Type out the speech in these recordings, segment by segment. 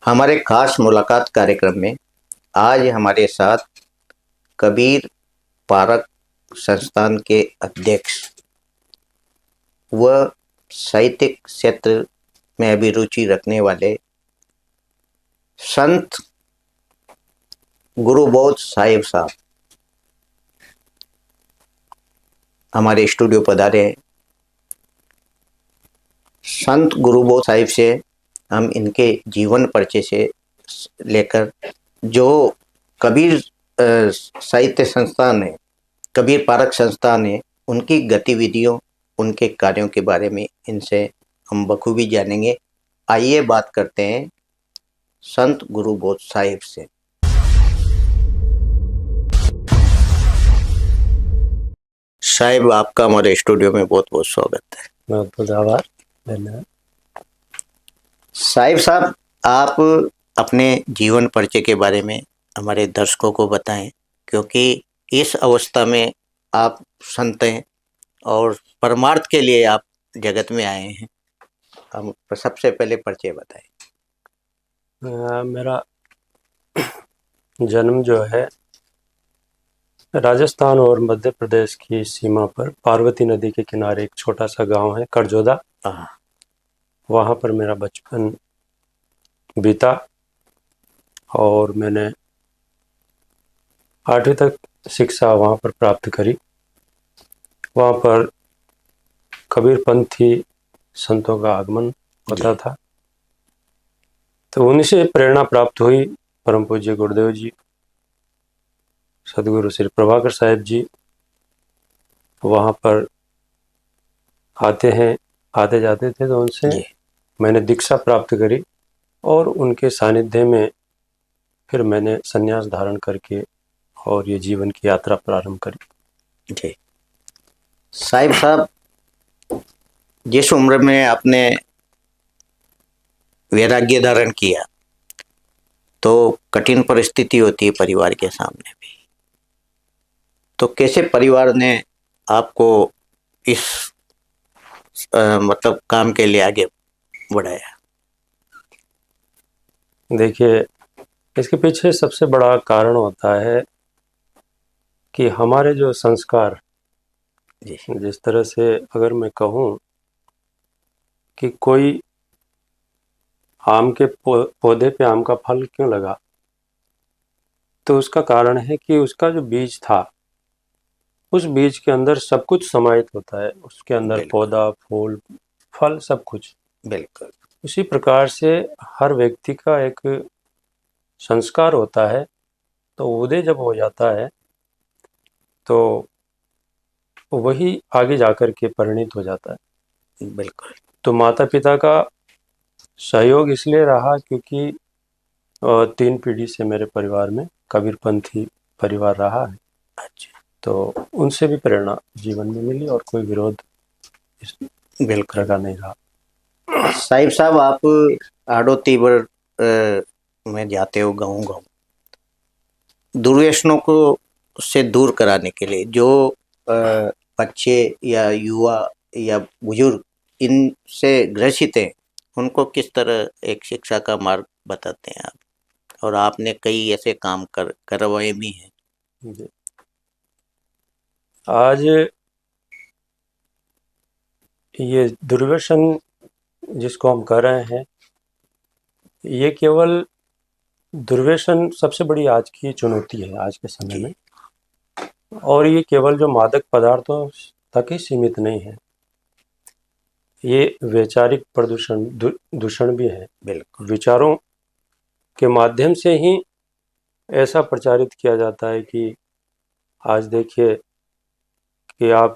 हमारे खास मुलाकात कार्यक्रम में आज हमारे साथ कबीर पारक संस्थान के अध्यक्ष व साहित्यिक क्षेत्र में अभिरुचि रखने वाले संत गुरुबोध साहिब साहब हमारे स्टूडियो पधारे हैं। संत गुरुबोध साहिब से हम इनके जीवन परिचय से लेकर जो कबीर साहित्य संस्थान है, कबीर पारक संस्थान है, उनकी गतिविधियों, उनके कार्यों के बारे में इनसे हम बखूबी जानेंगे। आइए बात करते हैं संत गुरुबोध साहिब से। साहिब, आपका हमारे स्टूडियो में बहुत बहुत स्वागत है। बहुत बहुत आभार, धन्यवाद। साहिब साहब, आप अपने जीवन परिचय के बारे में हमारे दर्शकों को बताएं, क्योंकि इस अवस्था में आप संत हैं और परमार्थ के लिए आप जगत में आए हैं। हम सबसे पहले परिचय बताएं। मेरा जन्म जो है राजस्थान और मध्य प्रदेश की सीमा पर पार्वती नदी के किनारे एक छोटा सा गांव है करजोदा। वहाँ पर मेरा बचपन बीता और मैंने 8वीं तक शिक्षा वहाँ पर प्राप्त करी। वहाँ पर कबीरपंथी संतों का आगमन होता था, तो उन्हीं से प्रेरणा प्राप्त हुई। परम पूज्य गुरुदेव जी, सदगुरु श्री प्रभाकर साहिब जी वहाँ पर आते जाते थे, तो उनसे मैंने दीक्षा प्राप्त करी और उनके सानिध्य में फिर मैंने संन्यास धारण करके और ये जीवन की यात्रा प्रारंभ करी। जी साहिब साहब, जिस उम्र में आपने वैराग्य धारण किया तो कठिन परिस्थिति होती है परिवार के सामने भी, तो कैसे परिवार ने आपको इस मतलब काम के लिए आगे बढ़ाया? देखिए, इसके पीछे सबसे बड़ा कारण होता है कि हमारे जो संस्कार, जिस तरह से अगर मैं कहूँ कि कोई आम के पौधे पे आम का फल क्यों लगा, तो उसका कारण है कि उसका जो बीज था, उस बीज के अंदर सब कुछ समाहित होता है। उसके अंदर पौधा, फूल, फल, सब कुछ। बिल्कुल। उसी प्रकार से हर व्यक्ति का एक संस्कार होता है, तो उदय जब हो जाता है तो वही आगे जाकर के परिणित हो जाता है। बिल्कुल। तो माता पिता का सहयोग इसलिए रहा क्योंकि 3 पीढ़ी से मेरे परिवार में कबीरपंथी परिवार रहा है। अच्छा। तो उनसे भी प्रेरणा जीवन में मिली और कोई विरोध इस बिल्कुल का नहीं रहा। साहिब साहब, आप आड़ोतीवर में जाते हो गाँव, दुर्व्यसनों को से दूर कराने के लिए जो बच्चे या युवा या बुजुर्ग इनसे ग्रसित हैं, उनको किस तरह एक शिक्षा का मार्ग बताते हैं आप? और आपने कई ऐसे काम करवाए भी हैं। आज ये दुर्व्यसन जिसको हम कर रहे हैं, ये केवल दुर्व्यसन सबसे बड़ी आज की चुनौती है आज के समय में, और ये केवल जो मादक पदार्थों तक ही सीमित नहीं है, ये वैचारिक प्रदूषण दूषण भी है। बिल्कुल। विचारों के माध्यम से ही ऐसा प्रचारित किया जाता है कि आज देखिए कि आप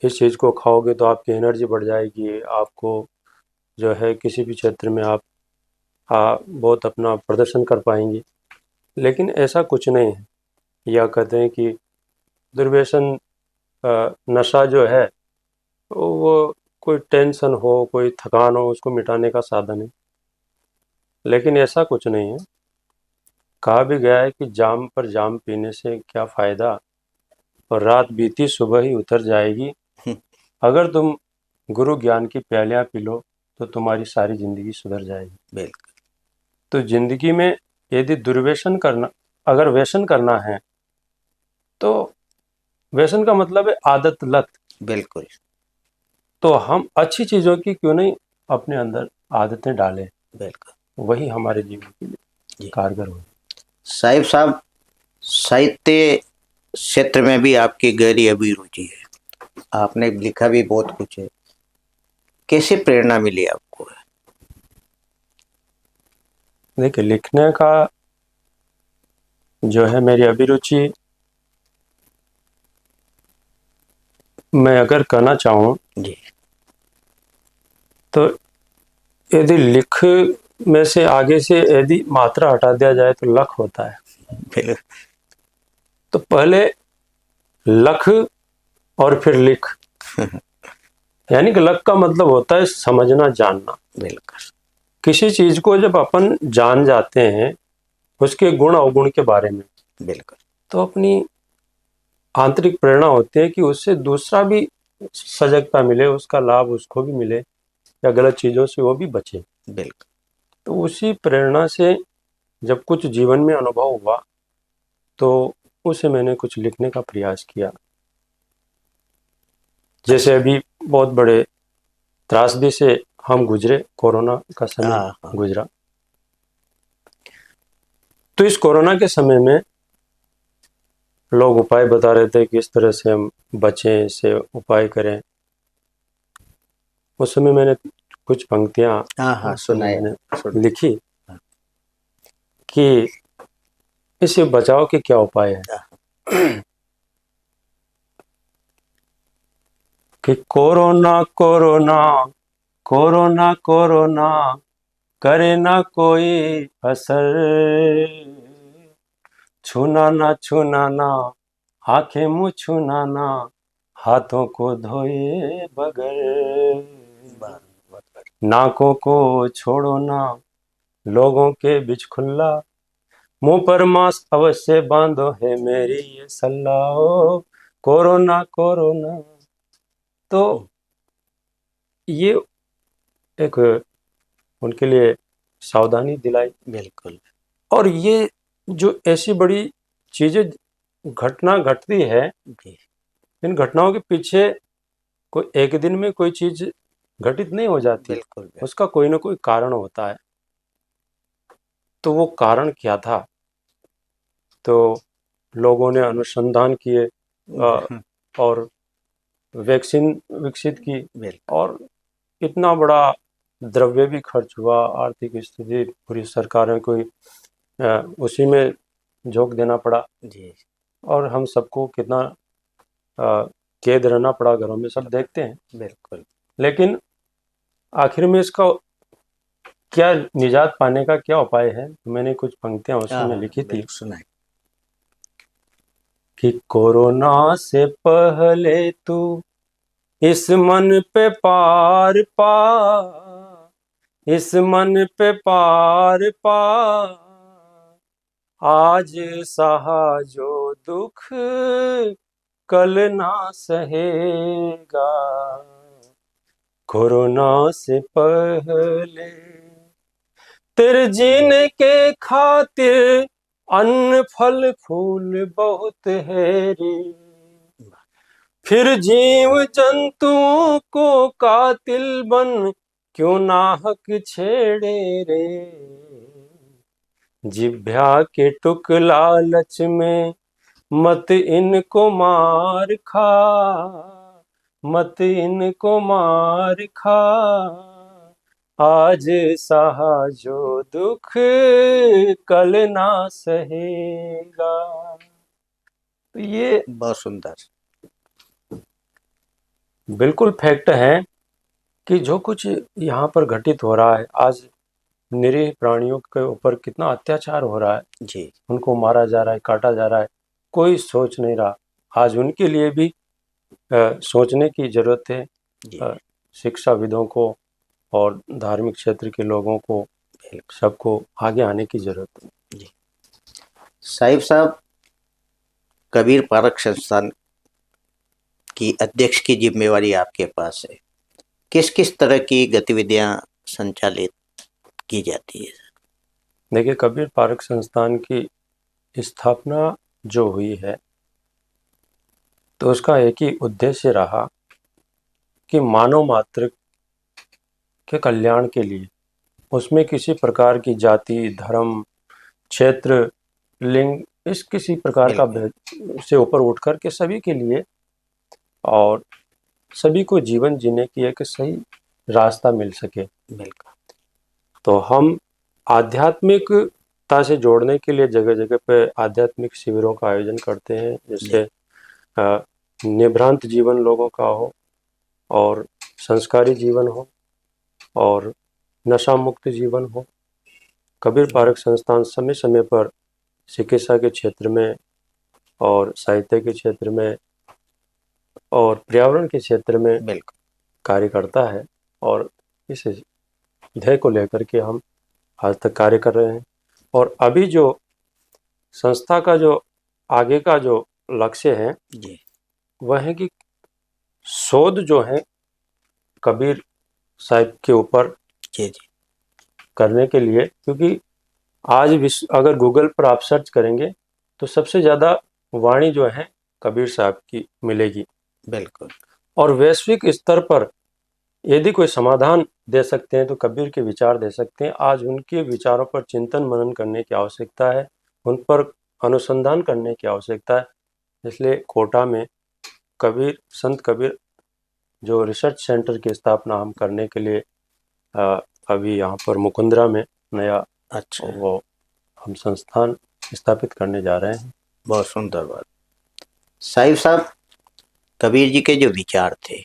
इस चीज़ को खाओगे तो आपकी एनर्जी बढ़ जाएगी, आपको जो है किसी भी क्षेत्र में आप बहुत अपना प्रदर्शन कर पाएंगे। लेकिन ऐसा कुछ नहीं है। या कहते हैं कि दुर्व्यसन नशा जो है वो कोई टेंशन हो, कोई थकान हो, उसको मिटाने का साधन है, लेकिन ऐसा कुछ नहीं है। कहा भी गया है कि जाम पर जाम पीने से क्या फ़ायदा, और रात बीती सुबह ही उतर जाएगी। अगर तुम गुरु ज्ञान की प्यालियाँ पी लो तो तुम्हारी सारी जिंदगी सुधर जाएगी। बिल्कुल तो जिंदगी में यदि दुर्व्यसन करना, अगर व्यसन करना है तो व्यसन का मतलब है आदत, लत। बिल्कुल तो हम अच्छी चीजों की क्यों नहीं अपने अंदर आदतें डालें, बिल्कुल वही हमारे जीवन के लिए जी। कारगर हो। साहिब साहब, साहित्य क्षेत्र में भी आपकी गहरी अभिरुचि है, आपने लिखा भी बहुत कुछ है, कैसे प्रेरणा मिली आपको? देखिए, लिखने का जो है मेरी अभिरुचि, मैं अगर कहना चाहूँ जी तो यदि लिख में से आगे से यदि मात्रा हटा दिया जाए तो लख होता है। बिल्कुल तो पहले लख और फिर लिख, यानी कि लख का मतलब होता है समझना, जानना। बिल्कुल किसी चीज को जब अपन जान जाते हैं, उसके गुण अवगुण के बारे में, बिल्कुल तो अपनी आंतरिक प्रेरणा होती है कि उससे दूसरा भी सजगता मिले, उसका लाभ उसको भी मिले, या गलत चीजों से वो भी बचे। बिल्कुल तो उसी प्रेरणा से जब कुछ जीवन में अनुभव हुआ तो उसे मैंने कुछ लिखने का प्रयास किया। जैसे अभी बहुत बड़े त्रासदी से हम गुजरे, कोरोना का समय हाँ गुजरा। तो इस कोरोना के समय में लोग उपाय बता रहे थे कि इस तरह से हम बचें, इससे उपाय करें। उस समय मैंने कुछ पंक्तियां हाँ उस समय सुनाए मैंने लिखी कि इससे बचाव के क्या उपाय है। कि कोरोना कोरोना कोरोना कोरोना करे ना कोई असर, छूना ना छूना ना, आंखें मुंह छूना ना, हाथों को धोए बगैर, नाकों को छोड़ो ना, लोगों के बीच खुला, मुंह पर मास्क अवश्य बांधो है मेरी ये सलाह। ओ कोरोना कोरोना। तो ये एक उनके लिए सावधानी दिलाई। बिल्कुल और ये जो ऐसी बड़ी चीजें घटना घटती है, जी इन घटनाओं के पीछे कोई एक दिन में कोई चीज घटित नहीं हो जाती, बिल्कुल उसका कोई ना कोई कारण होता है। तो वो कारण क्या था? तो लोगों ने अनुसंधान किए और वैक्सीन विकसित की, बिल्कुल और इतना बड़ा द्रव्य भी खर्च हुआ, आर्थिक स्थिति पूरी सरकारों को उसी में झोंक देना पड़ा, जी और हम सबको कितना कैद रहना पड़ा घरों में, सब देखते हैं। बिल्कुल लेकिन आखिर में इसका क्या, निजात पाने का क्या उपाय है? मैंने कुछ पंक्तियां उस समय लिखी थी बिल्कुल सुनाए। कि कोरोना से पहले तू इस मन पे पार पा, इस मन पे पार पा, आज सहा जो दुख कल ना सहेगा, कोरोना से पहले तेरे जीने के खातिर अन्न फल फूल बहुत है रे, फिर जीव जंतुओं को कातिल बन क्यों नाहक छेड़े रे, जिभ्या के टुक लालच में मत इनको मार खा, मत इनको मार खा, आज सहा जो दुख कल ना सहेगा। तो ये बहुत सुंदर। बिल्कुल फैक्ट है कि जो कुछ यहाँ पर घटित हो रहा है आज, निरीह प्राणियों के ऊपर कितना अत्याचार हो रहा है, जी उनको मारा जा रहा है, काटा जा रहा है, कोई सोच नहीं रहा। आज उनके लिए भी सोचने की जरूरत है। जी शिक्षाविदों को और धार्मिक क्षेत्र के लोगों को, सबको आगे आने की जरूरत है। जी साहिब साहब, कबीर पारक संस्थान की अध्यक्ष की जिम्मेवारी आपके पास है, किस किस तरह की गतिविधियां संचालित की जाती है? देखिए, कबीर पार्क संस्थान की स्थापना जो हुई है, तो उसका एक ही उद्देश्य रहा कि मानव मात्र के कल्याण के लिए, उसमें किसी प्रकार की जाति, धर्म, क्षेत्र, लिंग, इस किसी प्रकार का बिल्कुल भेद से ऊपर उठ कर के सभी के लिए और सभी को जीवन जीने की एक सही रास्ता मिल सके। बिल्कुल। तो हम आध्यात्मिकता से जोड़ने के लिए जगह जगह पे आध्यात्मिक शिविरों का आयोजन करते हैं, जिससे निभ्रांत जीवन लोगों का हो और संस्कारी जीवन हो और नशा मुक्त जीवन हो। कबीर पार्क संस्थान समय समय पर चिकित्सा के क्षेत्र में और साहित्य के क्षेत्र में और पर्यावरण के क्षेत्र में बिल्कुल कार्य करता है, और इस ध्येय को लेकर के हम आज तक कार्य कर रहे हैं। और अभी जो संस्था का जो आगे का जो लक्ष्य है, जी वह है कि शोध जो है कबीर साहिब के ऊपर जी जी करने के लिए, क्योंकि आज विश्व अगर गूगल पर आप सर्च करेंगे तो सबसे ज़्यादा वाणी जो है कबीर साहब की मिलेगी। बिल्कुल और वैश्विक स्तर पर यदि कोई समाधान दे सकते हैं तो कबीर के विचार दे सकते हैं। आज उनके विचारों पर चिंतन मनन करने की आवश्यकता है, उन पर अनुसंधान करने की आवश्यकता है। इसलिए कोटा में कबीर संत कबीर जो रिसर्च सेंटर की स्थापना हम करने के लिए अभी यहाँ पर मुकुंदरा में नया अच्छा, वो हम संस्थान स्थापित करने जा रहे हैं। बहुत सुंदर बात। साहिब साहब, कबीर जी के जो विचार थे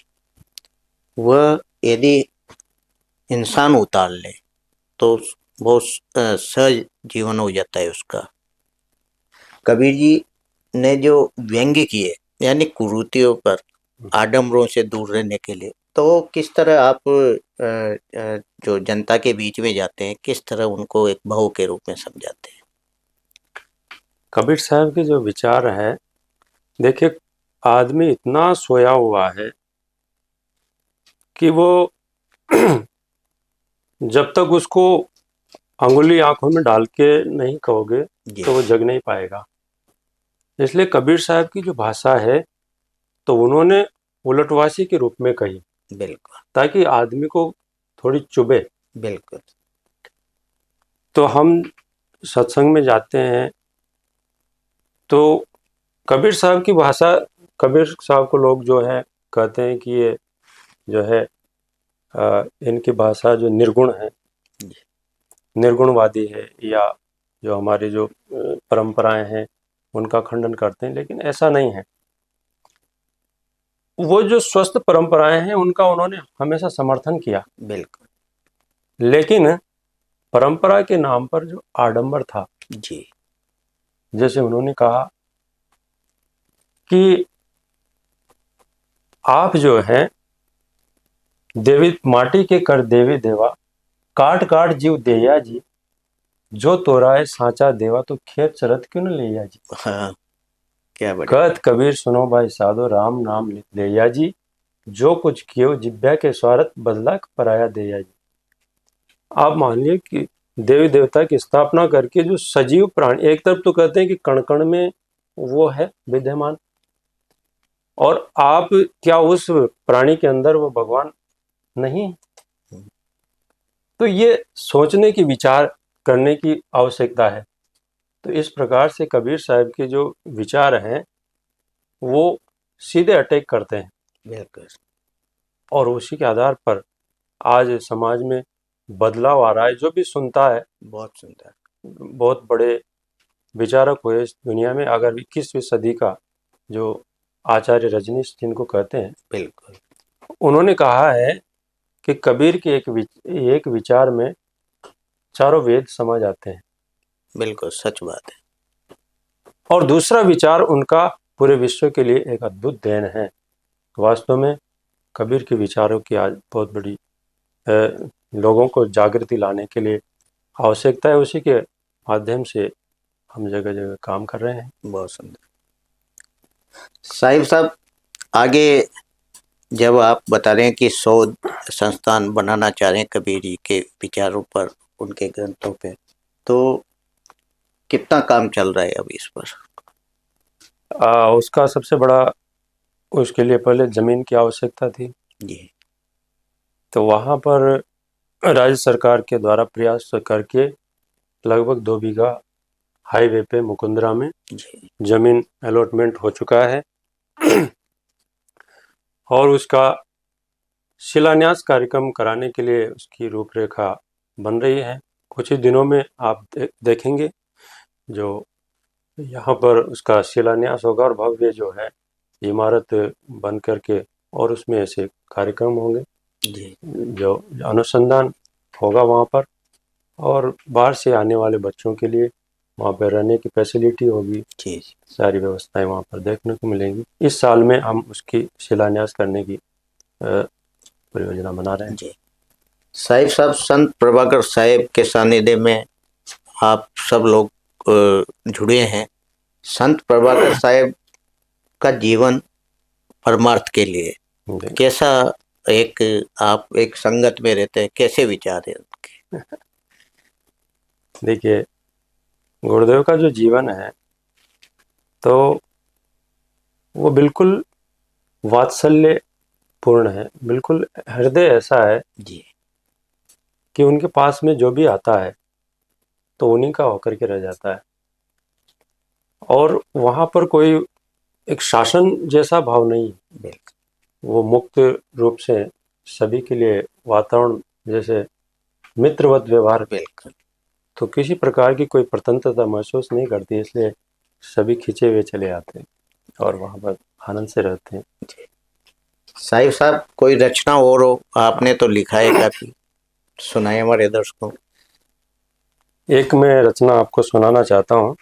वह यदि इंसान उतार ले तो बहुत सहज जीवन हो जाता है उसका। कबीर जी ने जो व्यंग्य किए यानी कुरीतियों पर आडंबरों से दूर रहने के लिए, तो किस तरह आप जो जनता के बीच में जाते हैं किस तरह उनको एक भाव के रूप में समझाते हैं? कबीर साहब के जो विचार है, देखिए आदमी इतना सोया हुआ है कि वो जब तक उसको अंगुली आंखों में डाल के नहीं कहोगे तो वो जग नहीं पाएगा। इसलिए कबीर साहब की जो भाषा है तो उन्होंने उलटवासी के रूप में कही, बिल्कुल ताकि आदमी को थोड़ी चुभे। बिल्कुल। तो हम सत्संग में जाते हैं तो कबीर साहब की भाषा, कबीर साहब को लोग जो है कहते हैं कि ये जो है इनकी भाषा जो निर्गुण है, निर्गुणवादी है, या जो हमारी जो परंपराएं हैं उनका खंडन करते हैं, लेकिन ऐसा नहीं है। वो जो स्वस्थ परंपराएं हैं उनका उन्होंने हमेशा समर्थन किया। बिल्कुल लेकिन परंपरा के नाम पर जो आडंबर था, जी, जैसे उन्होंने कहा कि आप जो है देवी माटी के कर देवी देवा, काट काट जीव देया जी, जो तोराए सांचा देवा, तो खेत चरत क्यों न लिया जी। हाँ, क्या बड़ी कहत कबीर सुनो भाई साधो, राम नाम लिख देया जी, जो कुछ कियो जिब्या के स्वार्थ, बदला पराया देया जी। आप मान लिये कि देवी देवता की स्थापना करके जो सजीव प्राणी, एक तरफ तो कहते हैं कि कण कण में वो है विद्यमान, और आप क्या उस प्राणी के अंदर वो भगवान नहीं? तो ये सोचने की, विचार करने की आवश्यकता है। तो इस प्रकार से कबीर साहब के जो विचार हैं वो सीधे अटैक करते हैं, बिल्कुल और उसी के आधार पर आज समाज में बदलाव आ रहा है। जो भी सुनता है, बहुत सुंदर। बहुत बड़े विचारक हुए इस दुनिया में, अगर 21वीं सदी का जो आचार्य रजनीश जिनको कहते हैं, बिल्कुल उन्होंने कहा है कि कबीर के एक विचार में चारों वेद समा जाते हैं। बिल्कुल सच बात है। और दूसरा विचार उनका पूरे विश्व के लिए एक अद्भुत देन है। वास्तव में कबीर के विचारों की आज बहुत बड़ी लोगों को जागृति लाने के लिए आवश्यकता है। उसी के माध्यम से हम जगह जगह काम कर रहे हैं। बहुत सुंदर। साहिब साहब, आगे जब आप बता रहे हैं कि शोध संस्थान बनाना चाह रहे हैं कबीर जी के विचारों पर, उनके ग्रंथों पे, तो कितना काम चल रहा है अभी इस पर? उसका सबसे बड़ा, उसके लिए पहले ज़मीन की आवश्यकता थी। जी तो वहाँ पर राज्य सरकार के द्वारा प्रयास करके लगभग 2 बीघा हाईवे पे मुकुंदरा में जी ज़मीन अलॉटमेंट हो चुका है और उसका शिलान्यास कार्यक्रम कराने के लिए उसकी रूपरेखा बन रही है। कुछ ही दिनों में आप देखेंगे जो यहाँ पर उसका शिलान्यास होगा और भव्य जो है इमारत बन करके, और उसमें ऐसे कार्यक्रम होंगे जी जो अनुसंधान होगा वहाँ पर, और बाहर से आने वाले बच्चों के लिए वहाँ पर रहने की फैसिलिटी होगी। जी सारी व्यवस्थाएं वहाँ पर देखने को मिलेंगी। इस साल में हम उसकी शिलान्यास करने की परियोजना बना रहे हैं। जी। साहब, संत प्रभाकर साहेब के सानिध्य में आप सब लोग जुड़े हैं। संत प्रभाकर साहेब का जीवन परमार्थ के लिए कैसा, एक आप एक संगत में रहते हैं, कैसे विचार है उनके? देखिए, गुरुदेव का जो जीवन है तो वो बिल्कुल वात्सल्य पूर्ण है, बिल्कुल हृदय ऐसा है जी कि उनके पास में जो भी आता है तो उन्हीं का होकर के रह जाता है, और वहाँ पर कोई एक शासन जैसा भाव नहीं। बिल्कुल। वो मुक्त रूप से सभी के लिए वातावरण जैसे मित्रवत व्यवहार, बिल्कुल। तो किसी प्रकार की कोई स्वतंत्रता महसूस नहीं करती, इसलिए सभी खिंचे हुए चले आते हैं और वहाँ पर आनंद से रहते हैं। साहब, कोई रचना और हो, आपने तो लिखा है काफी, सुनाए हमारे दर्शकों। एक मैं रचना आपको सुनाना चाहता हूँ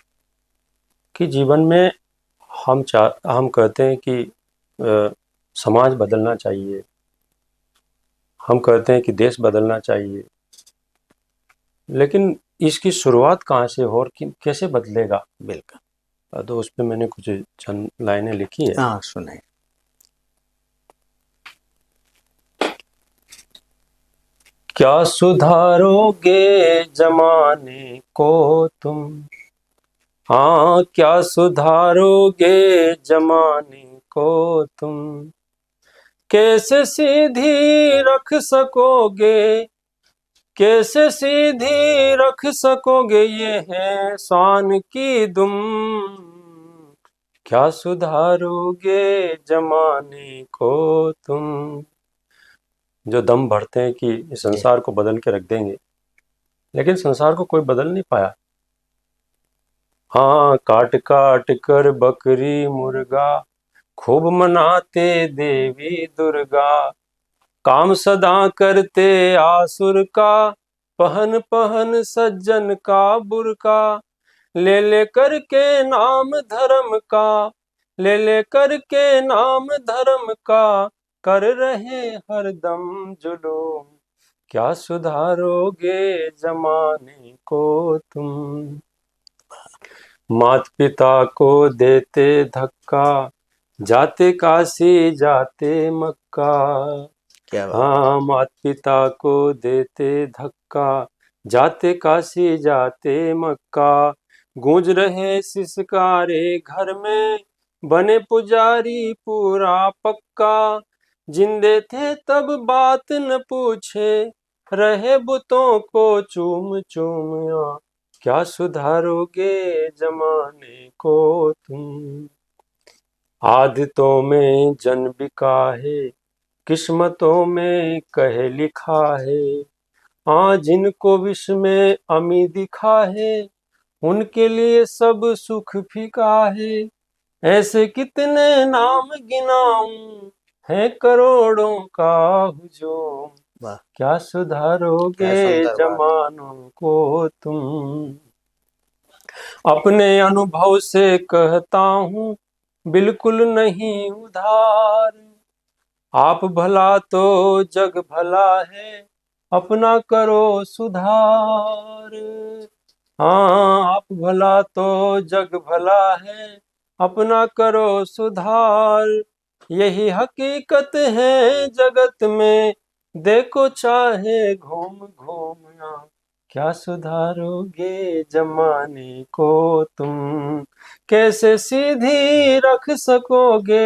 कि जीवन में हम कहते हैं कि समाज बदलना चाहिए, हम कहते हैं कि देश बदलना चाहिए, लेकिन इसकी शुरुआत कहाँ से हो और कैसे बदलेगा? बिल्कुल। तो उस पर मैंने कुछ चंद लाइनें लिखी है। हाँ, सुनाए। क्या सुधारोगे जमाने को तुम, हाँ क्या सुधारोगे जमाने को तुम, कैसे सीधी रख सकोगे, कैसे सीधी रख सकोगे ये है शान की दुम, क्या सुधारोगे जमाने को तुम। जो दम भरते हैं कि इस संसार को बदल के रख देंगे, लेकिन संसार को कोई बदल नहीं पाया। हाँ, काट काट कर बकरी मुर्गा खूब मनाते देवी दुर्गा, काम सदा करते आसुर का, पहन पहन सज्जन का बुरका, ले ले करके नाम धर्म का, ले ले करके नाम धर्म का, कर रहे हरदम जुलूम, क्या सुधारोगे जमाने को तुम। मात पिता को देते धक्का, जाते काशी जाते मक्का, क्या बात। हाँ मात पिता को देते धक्का, जाते काशी जाते मक्का, गूंज रहे सिसकारे घर में, बने पुजारी पूरा पक्का, जिंदे थे तब बात न पूछे, रहे बुतों को चूम चूम, क्या सुधारोगे जमाने को तुम। आदतों में जन बिका है, किस्मतों में कहे लिखा है, हाँ जिनको विष में अमी दिखा है, उनके लिए सब सुख फीका है, ऐसे कितने नाम गिनाऊं, है करोड़ों का हुजूम, वाह, क्या क्या सुधारोगे सुंदर बात। जमानों को तुम। अपने अनुभव से कहता हूँ बिल्कुल नहीं उधार, आप भला तो जग भला है, अपना करो सुधार, हाँ आप भला तो जग भला है, अपना करो सुधार, यही हकीकत है जगत में, देखो चाहे घूम घूम ना, क्या सुधारोगे जमाने को तुम, कैसे सीधी रख सकोगे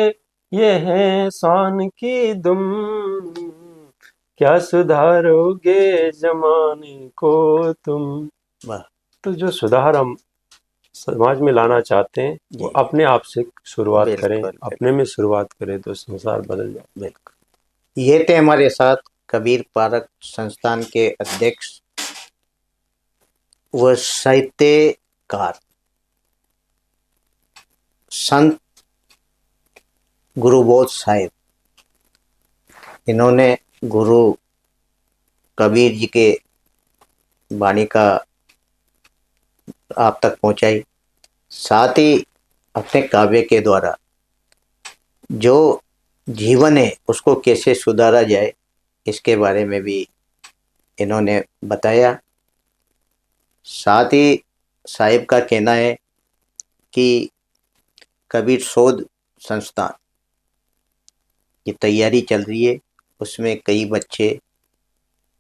ये है शान की दुम, क्या सुधारोगे जमाने को तुम। वाह। तो जो सुधार हम समाज में लाना चाहते हैं वो जी अपने आप से शुरुआत करें, बिल्कुल बिल्कुल अपने में शुरुआत करें तो संसार बदल जाए। बिल्कुल। ये थे हमारे साथ कबीर पारक संस्थान के अध्यक्ष व साहित्यकार संत गुरुबोध साहिब। इन्होंने गुरु कबीर जी के वाणी का आप तक पहुंचाई, साथ ही अपने काव्य के द्वारा जो जीवन है उसको कैसे सुधारा जाए इसके बारे में भी इन्होंने बताया। साथ ही साहिब का कहना है कि कबीर शोध संस्थान की तैयारी चल रही है, उसमें कई बच्चे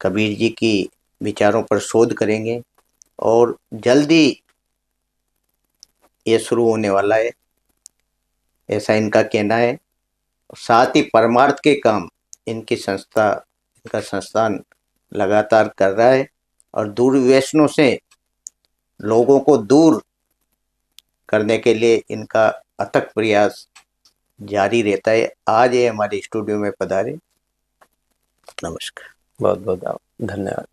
कबीर जी की विचारों पर शोध करेंगे और जल्दी ये शुरू होने वाला है, ऐसा इनका कहना है। साथ ही परमार्थ के काम इनका संस्थान लगातार कर रहा है और दूर व्यसनों से लोगों को दूर करने के लिए इनका अथक प्रयास जारी रहता है। आज ये हमारे स्टूडियो में पधारे। नमस्कार। बहुत बहुत धन्यवाद।